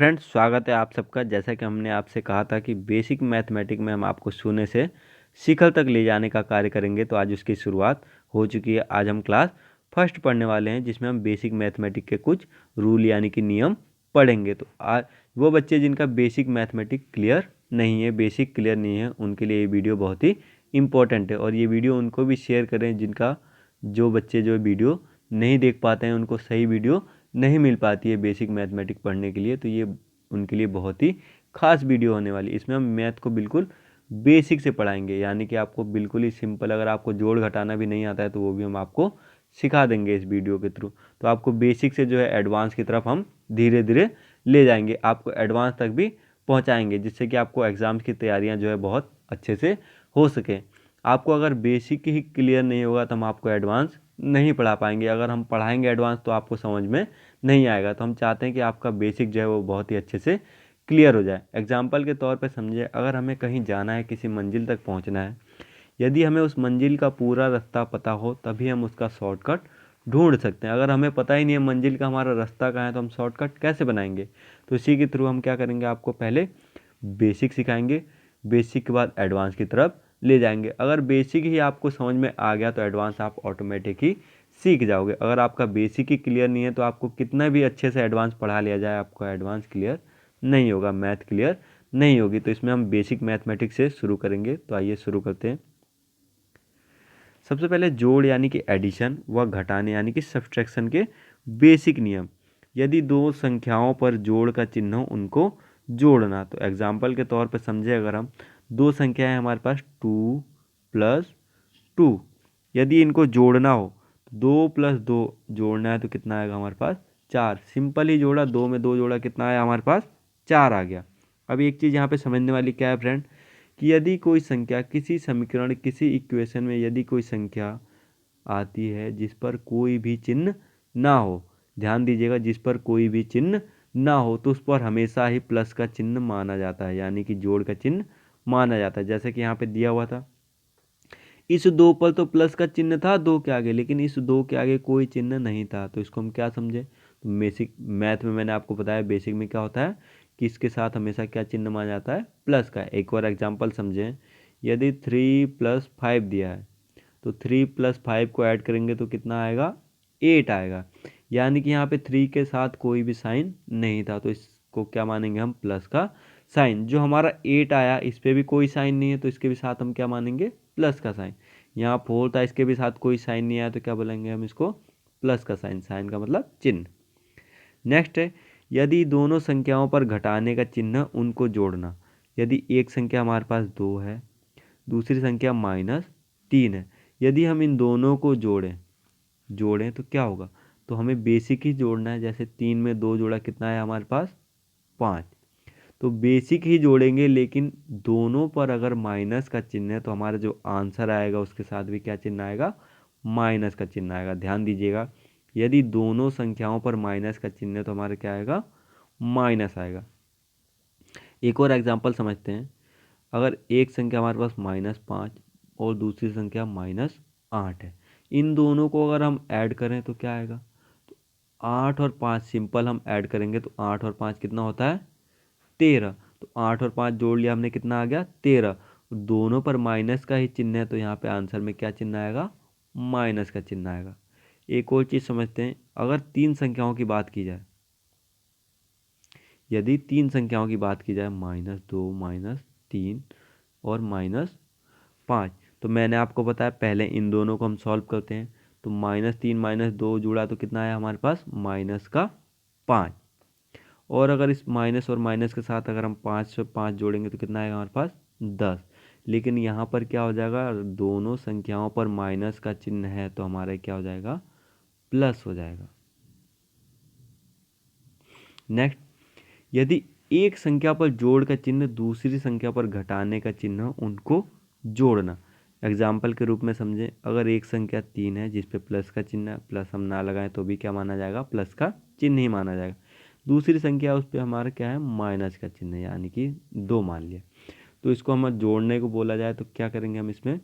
Friends, स्वागत है आप सबका। जैसा कि हमने आपसे कहा था कि बेसिक मैथमेटिक में हम आपको शून्य से शिखर तक ले जाने का कार्य करेंगे, तो आज उसकी शुरुआत हो चुकी है। आज हम क्लास फर्स्ट पढ़ने वाले हैं, जिसमें हम बेसिक मैथमेटिक के कुछ रूल यानी कि नियम पढ़ेंगे। तो आज वो बच्चे जिनका बेसिक मैथमेटिक क्लियर नहीं है, बेसिक क्लियर नहीं है, उनके लिए ये वीडियो बहुत ही इम्पोर्टेंट है। और ये वीडियो उनको भी शेयर करें जिनका जो बच्चे जो वीडियो नहीं देख पाते हैं, उनको सही वीडियो नहीं मिल पाती है बेसिक मैथमेटिक पढ़ने के लिए। तो ये उनके लिए बहुत ही खास वीडियो होने वाली है। इसमें हम मैथ को बिल्कुल बेसिक से पढ़ाएंगे, यानी कि आपको बिल्कुल ही सिंपल, अगर आपको जोड़ घटाना भी नहीं आता है तो वो भी हम आपको सिखा देंगे इस वीडियो के थ्रू। तो आपको बेसिक से जो है एडवांस की तरफ हम धीरे धीरे ले जाएंगे, आपको एडवांस तक भी पहुंचाएंगे, जिससे कि आपको एग्ज़ाम्स की तैयारियां जो है बहुत अच्छे से हो सके। आपको अगर बेसिक ही क्लियर नहीं होगा तो हम आपको एडवांस नहीं पढ़ा पाएंगे। अगर हम पढ़ाएंगे एडवांस तो आपको समझ में नहीं आएगा। तो हम चाहते हैं कि आपका बेसिक जो है वो बहुत ही अच्छे से क्लियर हो जाए। एग्जाम्पल के तौर पे समझिए, अगर हमें कहीं जाना है, किसी मंजिल तक पहुंचना है, यदि हमें उस मंजिल का पूरा रास्ता पता हो तभी हम उसका शॉर्टकट ढूंढ सकते हैं। अगर हमें पता ही नहीं है मंजिल का हमारा रास्ता कहाँ है तो हम शॉर्टकट कैसे बनाएंगे। तो इसी के थ्रू हम क्या करेंगे, आपको पहले बेसिक सिखाएंगे, बेसिक के बाद एडवांस की तरफ ले जाएंगे। अगर बेसिक ही आपको समझ में आ गया तो एडवांस आप ऑटोमेटिक ही सीख जाओगे। अगर आपका बेसिक ही क्लियर नहीं है तो आपको कितना भी अच्छे से एडवांस पढ़ा लिया जाए, आपको एडवांस क्लियर नहीं होगा, मैथ क्लियर नहीं होगी। तो इसमें हम बेसिक मैथमेटिक्स से शुरू करेंगे। तो आइए शुरू करते हैं। सबसे पहले जोड़ यानी कि एडिशन व घटाने यानी कि सब्सट्रैक्शन के बेसिक नियम। यदि दो संख्याओं पर जोड़ का चिन्ह हो, उनको जोड़ना। तो एग्जाम्पल के तौर पर समझे, अगर हम दो संख्याएं हमारे पास 2+2, यदि इनको जोड़ना हो, 2+2 जोड़ना है तो कितना आएगा हमारे पास 4। सिंपल ही जोड़ा, 2 में 2 जोड़ा, कितना आया हमारे पास 4 आ गया। अब एक चीज़ यहाँ पे समझने वाली क्या है फ्रेंड, कि यदि कोई संख्या किसी समीकरण, किसी इक्वेशन में यदि कोई संख्या आती है जिस पर कोई भी चिन्ह ना हो, ध्यान दीजिएगा, जिस पर कोई भी चिन्ह ना हो, तो उस पर हमेशा ही प्लस का चिन्ह माना जाता है, यानी कि जोड़ का चिन्ह माना जाता है। जैसे कि यहाँ पे दिया हुआ था, इस दो पर तो प्लस का चिन्ह था दो के आगे, लेकिन इस दो के आगे कोई चिन्ह नहीं था। तो इसको हम क्या समझे, तो बेसिक मैथ में मैंने आपको बताया बेसिक में क्या होता है कि इसके साथ हमेशा क्या चिन्ह माना जाता है, प्लस का। एक और एग्जांपल समझें, यदि 3+5 दिया है तो 3+5 को ऐड करेंगे तो कितना आएगा, 8 आएगा। यानी कि यहाँ पे 3 के साथ कोई भी साइन नहीं था, तो इसको क्या मानेंगे हम, प्लस का साइन। जो हमारा 8 आया इस पर भी कोई साइन नहीं है, तो इसके भी साथ हम क्या मानेंगे, प्लस का साइन। यहाँ 4 था, इसके भी साथ कोई साइन नहीं आया, तो क्या बोलेंगे हम इसको, प्लस का साइन। साइन का मतलब चिन्ह। नेक्स्ट है, यदि दोनों संख्याओं पर घटाने का चिन्ह, उनको जोड़ना। यदि एक संख्या हमारे पास 2 है, दूसरी संख्या -3 है, यदि हम इन दोनों को जोड़ें जोड़ें तो क्या होगा, तो हमें बेसिक ही जोड़ना है। जैसे 3 में 2 जोड़ा, कितना है हमारे पास 5। तो बेसिक ही जोड़ेंगे, लेकिन दोनों पर अगर माइनस का चिन्ह है तो हमारा जो आंसर आएगा उसके साथ भी क्या चिन्ह आएगा, माइनस का चिन्ह आएगा। ध्यान दीजिएगा, यदि दोनों संख्याओं पर माइनस का चिन्ह है तो हमारा क्या आएगा, माइनस आएगा। एक और एग्जांपल समझते हैं। अगर एक संख्या हमारे पास -5 और दूसरी संख्या -8 है, इन दोनों को अगर हम ऐड करें तो क्या आएगा, तो 8 और 5 सिंपल हम ऐड करेंगे तो 8 और 5 कितना होता है, 13। तो 8 और 5 जोड़ लिया हमने, कितना आ गया 13। दोनों पर माइनस का ही चिन्ह है तो यहाँ पे आंसर में क्या चिन्ह आएगा, माइनस का चिन्ह आएगा। एक और चीज़ समझते हैं, अगर तीन संख्याओं की बात की जाए, यदि तीन संख्याओं की बात की जाए, -2, -3 और -5, तो मैंने आपको बताया पहले इन दोनों को हम सॉल्व करते हैं। तो -3 -2 जुड़ा तो कितना आया हमारे पास, -5। और अगर इस माइनस और माइनस के साथ अगर हम 5 से 5 जोड़ेंगे तो कितना आएगा हमारे पास, 10। लेकिन यहाँ पर क्या हो जाएगा, दोनों संख्याओं पर माइनस का चिन्ह है तो हमारा क्या हो जाएगा, प्लस हो जाएगा। नेक्स्ट, यदि एक संख्या पर जोड़ का चिन्ह, दूसरी संख्या पर घटाने का चिन्ह, उनको जोड़ना। एग्जाम्पल के रूप में समझें, अगर एक संख्या 3 है जिस पे प्लस का चिन्ह है, प्लस हम ना लगाएं तो भी क्या माना जाएगा, प्लस का चिन्ह ही माना जाएगा। दूसरी संख्या उस पर हमारा क्या है, माइनस का चिन्ह है, यानी कि 2 मान लिया। तो इसको हम जोड़ने को बोला जाए तो क्या करेंगे, हम इसमें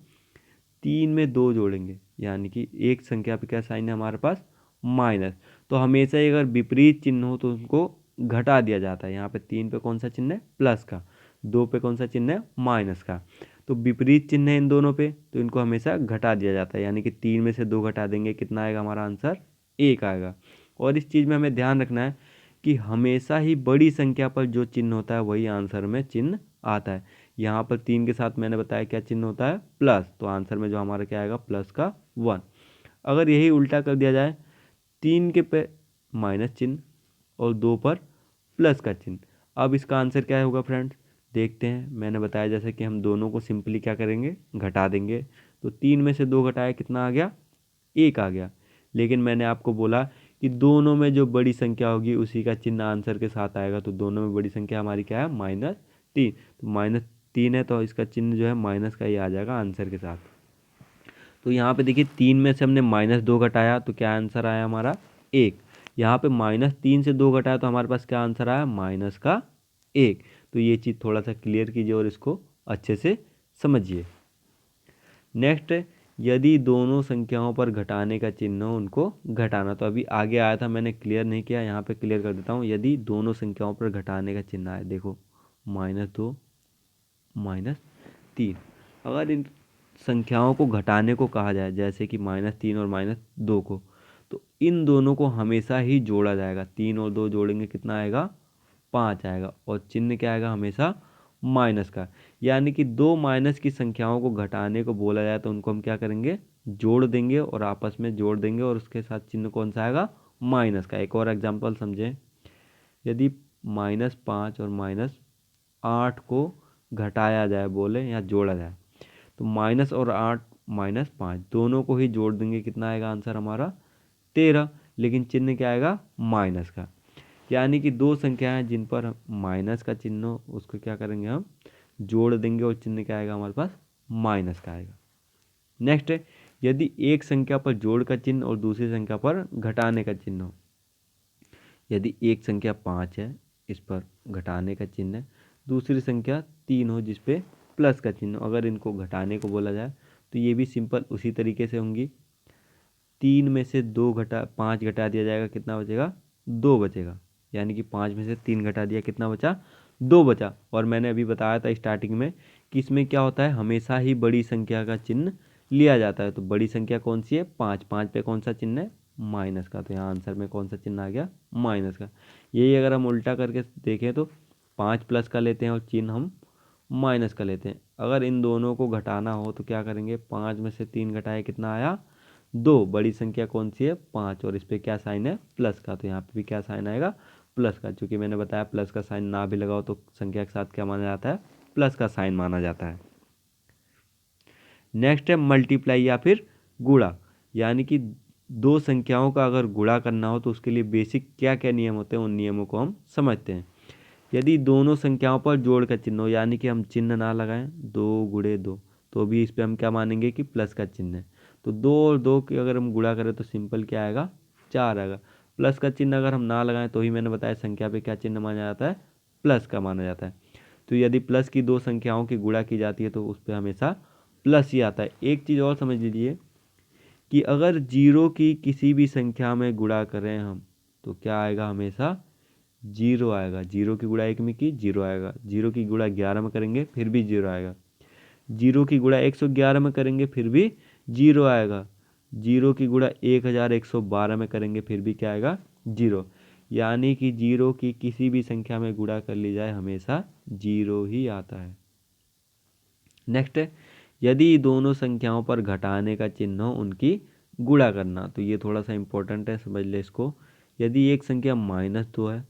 3 में 2 जोड़ेंगे, यानी कि एक संख्या पे क्या साइन है हमारे पास, माइनस। तो हमेशा ही अगर विपरीत चिन्ह हो तो उनको घटा दिया जाता है। यहाँ पे 3 पे कौन सा चिन्ह है, प्लस का, 2 पे कौन सा चिन्ह है, माइनस का। तो विपरीत चिन्ह है इन दोनों पे, तो इनको हमेशा घटा दिया जाता है, यानी कि 3 में से 2 घटा देंगे, कितना आएगा हमारा आंसर, 1 आएगा। और इस चीज़ में हमें ध्यान रखना है कि हमेशा ही बड़ी संख्या पर जो चिन्ह होता है वही आंसर में चिन्ह आता है। यहाँ पर 3 के साथ मैंने बताया क्या चिन्ह होता है, प्लस, तो आंसर में जो हमारा क्या आएगा, प्लस का 1। अगर यही उल्टा कर दिया जाए, 3 के पे माइनस चिन्ह और 2 पर प्लस का चिन्ह, अब इसका आंसर क्या होगा फ्रेंड्स, देखते हैं। मैंने बताया जैसे कि हम दोनों को सिंपली क्या करेंगे, घटा देंगे। तो 3 में से 2 घटाया, कितना आ गया, 1 आ गया। लेकिन मैंने आपको बोला कि दोनों में जो बड़ी संख्या होगी उसी का चिन्ह आंसर के साथ आएगा। तो दोनों में बड़ी संख्या हमारी क्या है, -3। तो -3 है तो इसका चिन्ह जो है माइनस का ही आ जाएगा आंसर के साथ। तो यहाँ पे देखिए 3 में से हमने -2 घटाया तो क्या आंसर आया हमारा, 1। यहाँ पे -3 से 2 घटाया तो हमारे पास क्या आंसर आया, माइनस का 1। तो ये चीज़ थोड़ा सा क्लियर कीजिए और इसको अच्छे से समझिए। नेक्स्ट, यदि दोनों संख्याओं पर घटाने का चिन्ह हो उनको घटाना। तो अभी आगे आया था, मैंने क्लियर नहीं किया, यहाँ पे क्लियर कर देता हूँ। यदि दोनों संख्याओं पर घटाने का चिन्ह आए, देखो -2 -3, अगर इन संख्याओं को घटाने को कहा जाए, जैसे कि -3 और -2 को, तो इन दोनों को हमेशा ही जोड़ा जाएगा। 3 और 2 जोड़ेंगे, कितना आएगा, 5 आएगा, और चिन्ह क्या आएगा, हमेशा माइनस का। यानी कि दो माइनस की संख्याओं को घटाने को बोला जाए तो उनको हम क्या करेंगे, जोड़ देंगे, और आपस में जोड़ देंगे, और उसके साथ चिन्ह कौन सा आएगा, माइनस का। एक और एग्जांपल समझें, यदि -5 और -8 को घटाया जाए बोले या जोड़ा जाए, तो -8 और -5 दोनों को ही जोड़ देंगे, कितना आएगा आंसर हमारा, 13। लेकिन चिन्ह क्या आएगा, माइनस का। यानी कि दो संख्याएं जिन पर माइनस का चिन्ह हो उसको क्या करेंगे, हम जोड़ देंगे, और चिन्ह क्या आएगा हमारे पास, माइनस का आएगा। नेक्स्ट है, यदि एक संख्या पर जोड़ का चिन्ह और दूसरी संख्या पर घटाने का चिन्ह हो। यदि एक संख्या 5 है, इस पर घटाने का चिन्ह है, दूसरी संख्या 3 हो जिस पे प्लस का चिन्ह हो, अगर इनको घटाने को बोला जाए तो ये भी सिंपल उसी तरीके से होंगी। 3 में से 5 घटा दिया जाएगा, कितना बचेगा, 2 बचेगा। यानी कि 5 में से 3 घटा दिया, कितना बचा, 2 बचा। और मैंने अभी बताया था स्टार्टिंग में कि इसमें क्या होता है, हमेशा ही बड़ी संख्या का चिन्ह लिया जाता है। तो बड़ी संख्या कौन सी है, 5, 5 पे कौन सा चिन्ह है, माइनस का। तो यहाँ आंसर में कौन सा चिन्ह आ गया, माइनस का। यही अगर हम उल्टा करके देखें तो 5 प्लस का लेते हैं और चिन्ह हम माइनस का लेते हैं। अगर इन दोनों को घटाना हो तो क्या करेंगे, 5 में से 3 घटाए, कितना आया, 2। बड़ी संख्या कौन सी है, 5, और इस पर क्या साइन है, प्लस का। तो यहाँ पे भी क्या साइन आएगा, प्लस का। चूंकि मैंने बताया प्लस का साइन ना भी लगाओ तो संख्या के साथ क्या माना जाता है, प्लस का साइन माना जाता है। नेक्स्ट है मल्टीप्लाई या फिर गुणा। यानी कि दो संख्याओं का अगर गुणा करना हो तो उसके लिए बेसिक क्या क्या नियम होते हैं, उन नियमों को हम समझते हैं। यदि दोनों संख्याओं पर जोड़ का चिन्ह हो, यानी कि हम चिन्ह ना लगाएं, 2 × 2, तो भी इस पर हम क्या मानेंगे कि प्लस का चिन्ह है। तो 2 और 2 की अगर हम गुणा करें तो सिंपल क्या आएगा, 4 आएगा। प्लस का चिन्ह अगर हम ना लगाएं तो ही मैंने बताया संख्या पे क्या चिन्ह माना जाता है, प्लस का माना जाता है। तो यदि प्लस की दो संख्याओं की गुणा की जाती है तो उस पर हमेशा प्लस ही आता है। एक चीज़ और समझ लीजिए कि अगर जीरो की किसी भी संख्या में गुणा करें हम तो क्या आएगा, हमेशा जीरो आएगा। जीरो की गुणा 1 में की, जीरो आएगा। जीरो की गुणा 11 में करेंगे फिर भी जीरो आएगा। जीरो की गुणा 111 में करेंगे फिर भी जीरो आएगा। जीरो की गुणा 1112 में करेंगे फिर भी क्या आएगा, जीरो। यानी कि जीरो की किसी भी संख्या में गुणा कर ली जाए हमेशा जीरो ही आता है। नेक्स्ट है, यदि दोनों संख्याओं पर घटाने का चिन्ह हो उनकी गुणा करना। तो ये थोड़ा सा इंपॉर्टेंट है, समझ ले इसको। यदि एक संख्या -2 है,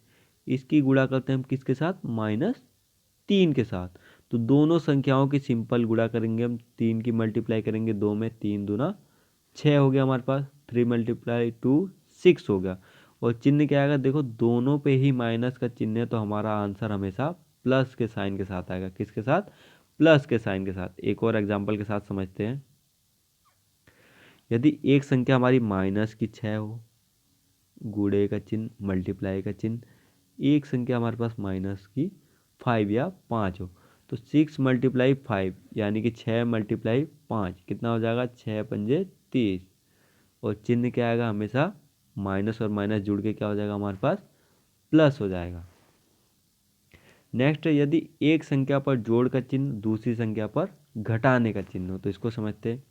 इसकी गुणा करते हैं हम किसके साथ, -3 के साथ। तो दोनों संख्याओं की सिंपल गुणा करेंगे हम, 3 की मल्टीप्लाई करेंगे 2 में, 3 दूना 6 हो गया हमारे पास, 3 × 2 6 हो गया। और चिन्ह क्या आएगा, देखो दोनों पे ही माइनस का चिन्ह है तो हमारा आंसर हमेशा प्लस के साइन के साथ आएगा। किसके साथ, प्लस के साइन के साथ। एक और एग्जांपल के साथ समझते हैं। यदि एक संख्या हमारी -6 हो, गुणे का चिन्ह, मल्टीप्लाई का चिन्ह, एक संख्या हमारे पास -5 या 5 हो, तो 6 × 5 यानी कि 6 × 5 कितना हो जाएगा, 6 × 5 = 30। और चिन्ह क्या आएगा, हमेशा माइनस और माइनस जुड़ के क्या हो जाएगा हमारे पास, प्लस हो जाएगा। नेक्स्ट है, यदि एक संख्या पर जोड़ का चिन्ह दूसरी संख्या पर घटाने का चिन्ह हो, तो इसको समझते हैं।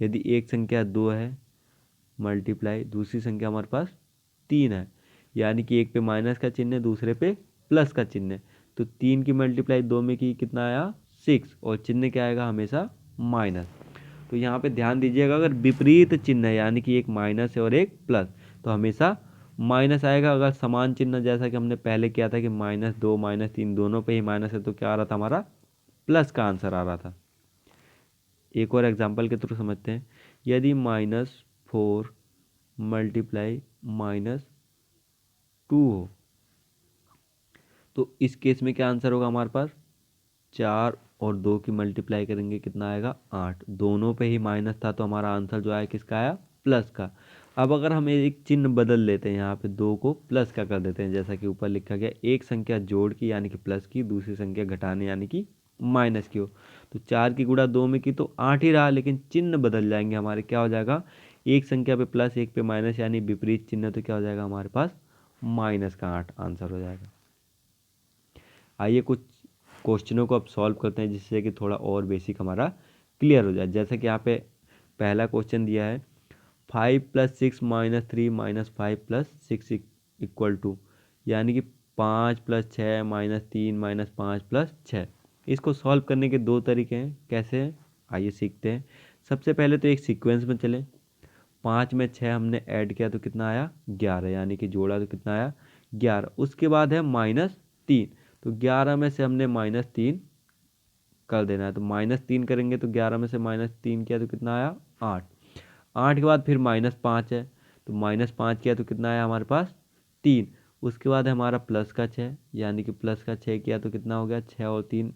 यदि एक संख्या 2 है मल्टीप्लाई दूसरी संख्या हमारे पास 3 है, यानी कि एक पे माइनस का चिन्ह है दूसरे पे प्लस का चिन्ह है, तो 3 की मल्टीप्लाई 2 में की कितना आया 6, और चिन्ह क्या आएगा हमेशा माइनस। तो यहाँ पे ध्यान दीजिएगा, अगर विपरीत चिन्ह है यानी कि एक माइनस है और एक प्लस, तो हमेशा माइनस आएगा। अगर समान चिन्ह जैसा कि हमने पहले किया था कि -2 -3 दोनों पे ही माइनस है, तो क्या आ रहा था हमारा प्लस का आंसर आ रहा था। एक और एग्जाम्पल के थ्रू समझते हैं। यदि -4 मल्टीप्लाई -2 हो, तो इस केस में क्या आंसर होगा हमारे पास, 4 और 2 की मल्टीप्लाई करेंगे कितना आएगा 8, दोनों पे ही माइनस था तो हमारा आंसर जो आया किसका आया प्लस का। अब अगर हम एक चिन्ह बदल लेते हैं, यहाँ पे 2 को प्लस का कर देते हैं, जैसा कि ऊपर लिखा गया, एक संख्या जोड़ की यानी कि प्लस की, दूसरी संख्या घटाने यानी कि माइनस की हो, तो 4 की गुणा 2 में की तो 8 ही रहा, लेकिन चिन्ह बदल जाएंगे हमारे, क्या हो जाएगा, एक संख्या पे प्लस एक पे माइनस यानी विपरीत चिन्ह, तो क्या हो जाएगा हमारे पास -8 आंसर हो जाएगा। आइए कुछ क्वेश्चनों को अब सॉल्व करते हैं, जिससे कि थोड़ा और बेसिक हमारा क्लियर हो जाए। जैसे कि यहाँ पे पहला क्वेश्चन दिया है 5 + 6 - 3 - 5 + 6 इक्वल टू, यानी कि 5 + 6 - 3 - 5 + 6। इसको सॉल्व करने के दो तरीके हैं, कैसे हैं आइए सीखते हैं। सबसे पहले तो एक सीक्वेंस में चलें। 5 में 6 हमने ऐड किया तो कितना आया 11, यानी कि जोड़ा तो कितना आया 11। उसके बाद है -3, तो 11 में से हमने -3 कर देना है, तो -3 करेंगे तो 11 में से -3 किया तो कितना आया 8। 8 के बाद फिर -5 है, तो -5 किया तो कितना आया हमारे पास 3। उसके बाद है हमारा प्लस का 6, यानी कि प्लस का 6 किया तो कितना हो गया 6 और 3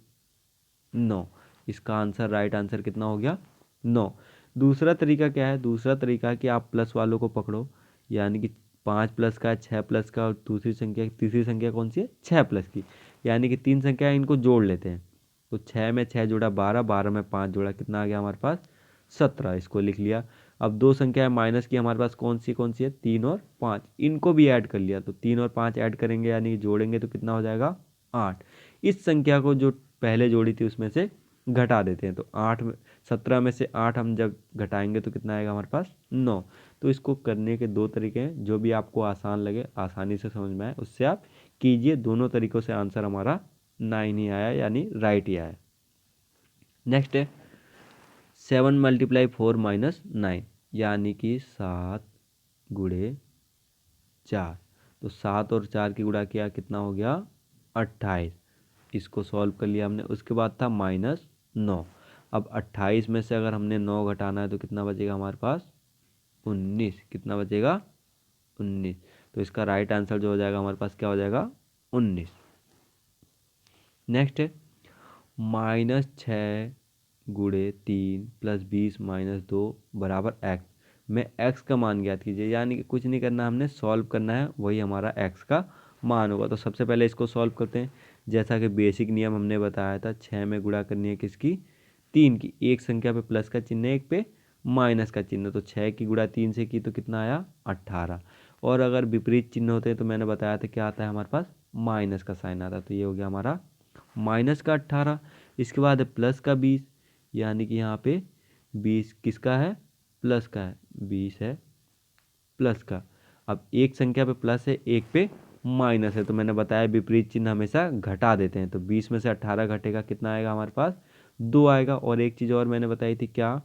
9। इसका आंसर राइट आंसर कितना हो गया 9। दूसरा तरीका क्या है, दूसरा तरीका है कि आप प्लस वालों को पकड़ो, यानी कि 5 प्लस का 6 प्लस का, और दूसरी संख्या तीसरी संख्या कौन सी है 6 प्लस की, यानी कि 3 संख्या है, इनको जोड़ लेते हैं। तो 6 में 6 जोड़ा 12, 12 में 5 जोड़ा कितना आ गया हमारे पास 17, इसको लिख लिया। अब दो संख्या है माइनस की हमारे पास कौन सी है 3 और 5, इनको भी ऐड कर लिया, तो 3 और 5 ऐड करेंगे यानी कि जोड़ेंगे तो कितना हो जाएगा 8। इस संख्या को जो पहले जोड़ी थी उसमें से घटा देते हैं, तो 17 में से 8 हम जब घटाएंगे तो कितना आएगा हमारे पास 9। तो इसको करने के दो तरीके हैं, जो भी आपको आसान लगे, आसानी से समझ में आए, उससे आप कीजिए। दोनों तरीकों से आंसर हमारा 9 ही आया, यानी राइट ही आया। नेक्स्ट है 7 × 4 - 9, यानी कि 7 गुणे 4, तो 7 और 4 की गुणा किया कितना हो गया 28। इसको सॉल्व कर लिया हमने। उसके बाद था -9। अब 28 में से अगर हमने 9 घटाना है तो कितना बचेगा हमारे पास 19। कितना बचेगा 19, तो इसका राइट आंसर जो हो जाएगा हमारे पास क्या हो जाएगा 19। नेक्स्ट है -6 गुणे 3 + 20 - 2 बराबर x में x का मान ज्ञात कीजिए, यानी कि कुछ नहीं करना, हमने सॉल्व करना है, वही हमारा x का मान होगा। तो सबसे पहले इसको सॉल्व करते हैं। जैसा कि बेसिक नियम हमने बताया था, 6 में गुणा करनी है किसकी 3 की, एक संख्या पे प्लस का चिन्ह है एक पे माइनस का चिन्ह, तो 6 की गुणा 3 से की तो कितना आया 18। और अगर विपरीत चिन्ह होते हैं तो मैंने बताया था क्या आता है हमारे पास माइनस का साइन आता है, तो ये हो गया हमारा -18। इसके बाद है प्लस का 20, यानी कि यहाँ पे 20 किसका है प्लस का है, 20 है प्लस का। अब एक संख्या पे प्लस है एक पे माइनस है, तो मैंने बताया विपरीत चिन्ह हमेशा घटा देते हैं, तो 20 में से 18 घटेगा कितना आएगा हमारे पास 2 आएगा। और एक चीज़ और मैंने बताई थी क्या,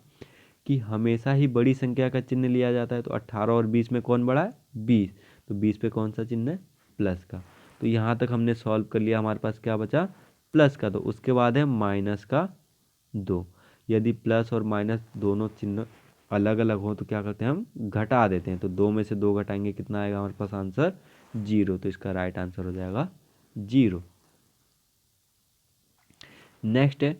कि हमेशा ही बड़ी संख्या का चिन्ह लिया जाता है, तो 18 और 20 में कौन बड़ा है 20, तो 20 पे कौन सा चिन्ह है प्लस का। तो यहाँ तक हमने सॉल्व कर लिया, हमारे पास क्या बचा प्लस का। तो उसके बाद है -2। यदि प्लस और माइनस दोनों चिन्ह अलग अलग हो तो क्या करते हैं हम घटा देते हैं, तो 2 में से 2 घटाएंगे कितना आएगा हमारे पास आंसर 0, तो इसका राइट आंसर हो जाएगा 0। नेक्स्ट है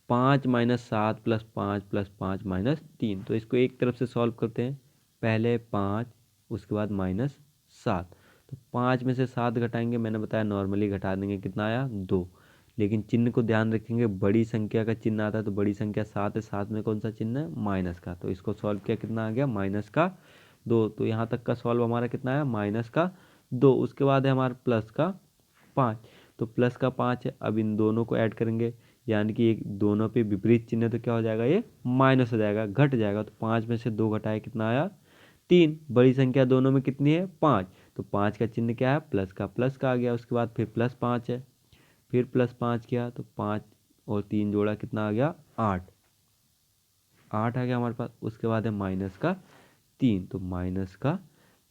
5 - 7 + 5 + 5 - 3, तो इसको एक तरफ से सॉल्व करते हैं। पहले 5 उसके बाद -7, तो 5 में से 7 घटाएंगे, मैंने बताया नॉर्मली घटा देंगे, कितना आया 2। लेकिन चिन्ह को ध्यान रखेंगे, बड़ी संख्या का चिन्ह आता है, तो बड़ी संख्या 7 है, 7 में कौन सा चिन्ह है माइनस का, तो इसको सॉल्व किया कितना आ गया -2। तो यहाँ तक का सॉल्व हमारा कितना आया -2। 2, उसके बाद है हमारे प्लस का 5, तो प्लस का 5 है। अब इन दोनों को ऐड करेंगे, यानी कि एक दोनों पे विपरीत चिन्ह है तो क्या हो जाएगा, ये माइनस हो जाएगा, घट जाएगा। तो 5 में से 2 घटाए कितना आया, 3। बड़ी संख्या दोनों में कितनी है, 5, तो 5 का चिन्ह क्या है, प्लस का आ गया। उसके बाद फिर प्लस 5 है, फिर प्लस 5 किया तो 5 और 3 जोड़ा कितना आ गया, 8 आ गया हमारे पास। उसके बाद है माइनस का 3, तो माइनस का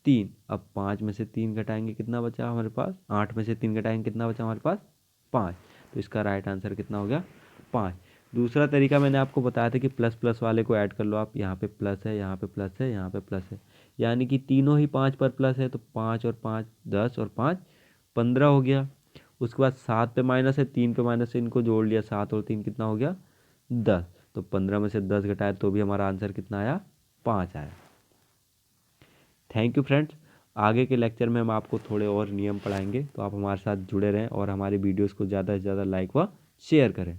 3। अब 5 में से 3 घटाएंगे कितना बचा हमारे पास, 8 में से 3 घटाएंगे कितना बचा हमारे पास, 5। तो इसका राइट आंसर कितना हो गया, 5। दूसरा तरीका मैंने आपको बताया था कि प्लस प्लस वाले को ऐड कर लो आप, यहाँ पे प्लस है, यहाँ पे प्लस है, यहाँ पे प्लस है, यानी कि तीनों ही 5 पर प्लस है, तो 5 और 5 10 और 5 15 हो गया। उसके बाद 7 पे माइनस है, 3 पे माइनस है, इनको जोड़ लिया, 7 और 3 कितना हो गया, 10। तो 15 में से 10 घटाए तो भी हमारा आंसर कितना आया, 5 आया। Thank you friends. आगे के लेक्चर में हम आपको थोड़े और नियम पढ़ाएंगे, तो आप हमारे साथ जुड़े रहें और हमारे वीडियोस को ज़्यादा से ज़्यादा लाइक व शेयर करें।